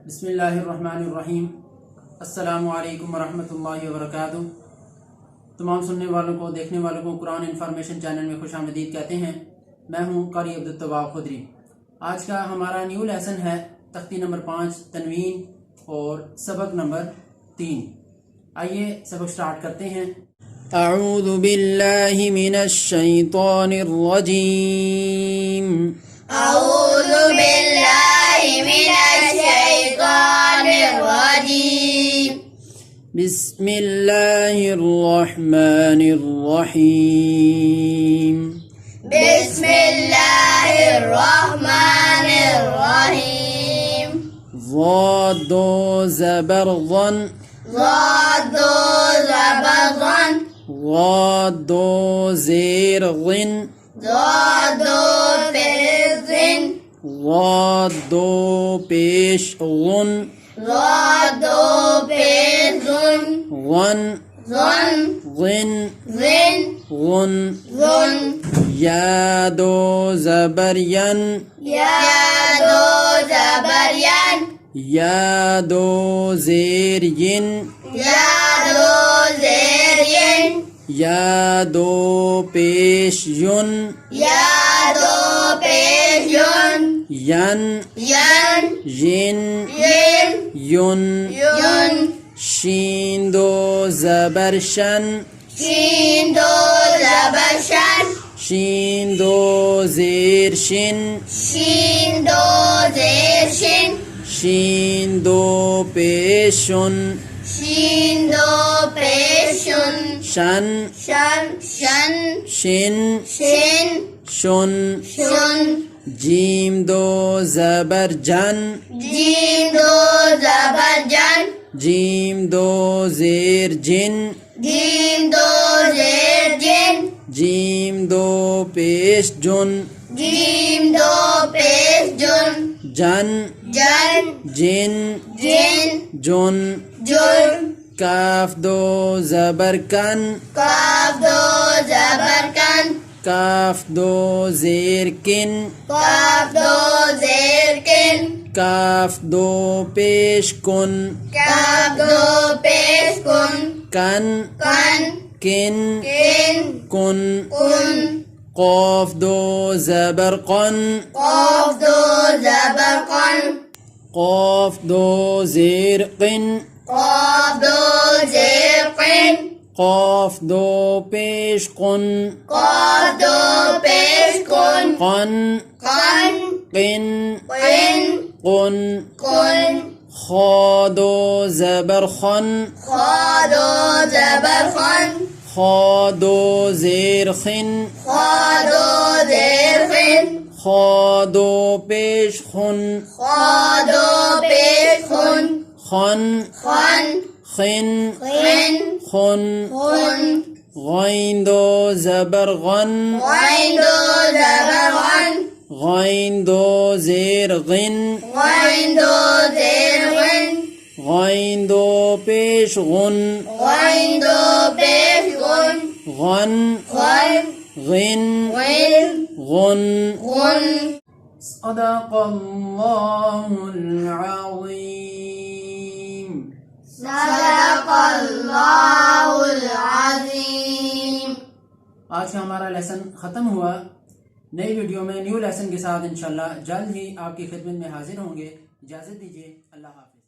बिस्मिल्लाहिर्रहमानिर्रहीम। अस्सलामु अलैकुम वरहमतुल्लाहि वबरकातुहू। तमाम सुनने वालों को, देखने वालों को कुरान इन्फॉर्मेशन चैनल में खुशामदीद कहते हैं। मैं हूँ कारी अब्दुल तवाब खुदरी। आज का हमारा न्यू लेसन है तख्ती नंबर 5 तनवीन और सबक नंबर 3। आइए सबक स्टार्ट करते हैं। अऊज़ु बिल्लाहि मिनश शैतानिर रजीम। अऊज़ु बिल्लाहि मिनश शैतानिर रजीम। बिस्मिल्लाहिर रहमानिर रहीम। बिस्मिल्लाहिर रहमानिर रहीम। ज़ादो ज़बरज़न। ज़ादो ज़बरज़न। ज़ादो ज़ेर ग़िन। ज़ादो पेज़िन। ज़ादो पेश ग़ुन। ज़ादो पेज़ुन। ग़न ज़ुन। ग़िन ज़िन। ग़ुन। ज़ुन। यादो ज़बरयन। यादो ज़बरयन। यादो ज़ेर यिन। यादो ज़ेरिन। यादो पेश युन। यादो पेशुन। यन यन। यिन यिन। युन। युन। शीन दो ज़बरशन। शीन दो ज़बरशन। शीन दो ज़ेर शिन। शीन दो ज़ेरशिन। शीन दो पेशुन। शीन दो पेशुन। शन शन। शन। शिन शिन। शुन। शुन। जीम दो ज़बरजन। जीम दो ज़बरजन। जीम दो ज़ेर जिन। जीम दो ज़ेरजिन। जीम दो पेश जुन। जीम दो पेशजुन। जन जन। जिन जिन। जुन। जुन। काफ दो ज़बरकन। काफ दो ज़बरकन। काफ दो ज़ेर किन। काफ दो ज़ेरकिन। काफ दो पेश कुन। काफ दो पेशकुन। कन कन। किन किन। कुन। कुन। क़ाफ दो ज़बरक़न। क़ाफ दो ज़बरक़न। क़ाफ दो ज़ेर क़िन। क़ाफ दो ज़ेरक़िन। क़ाफ दो पेश कुन। क़ाफ दो पेशकुन। क़न क़न। क़िन क़िन। कुन। कुन। ख़ा दो ज़बरख़न। ख़ा दो ज़बरख़न। ख़ा दो ज़ेर ख़िन। ख़ा दो ज़ेरख़िन। ख़ा दो पेश खुन। ख़ा दो पेशकुन। खन ख़न। खिन ख़िन। खुन। खुन। ग़ैन दो ज़बरग़न। ग़ैन दो ज़बरग़न। ग़ैन दो ज़ेर ग़िन। ग़ैन दो ज़ेरग़िन। ग़ैन दो पेश गुन। ग़ैन दो पेशकुन। ग़न ग़न। ग़िन ग़िन। गुन। गुन। सदक़ल्लाहुल अज़ीम। सदक़ल्लाहुल अज़ीम। आज का हमारा लेसन ख़त्म हुआ। नई वीडियो में न्यू लेसन के साथ इंशाल्लाह जल्द ही आपकी खिदमत में हाजिर होंगे। इजाज़त दीजिए। अल्लाह हाफ़िज़।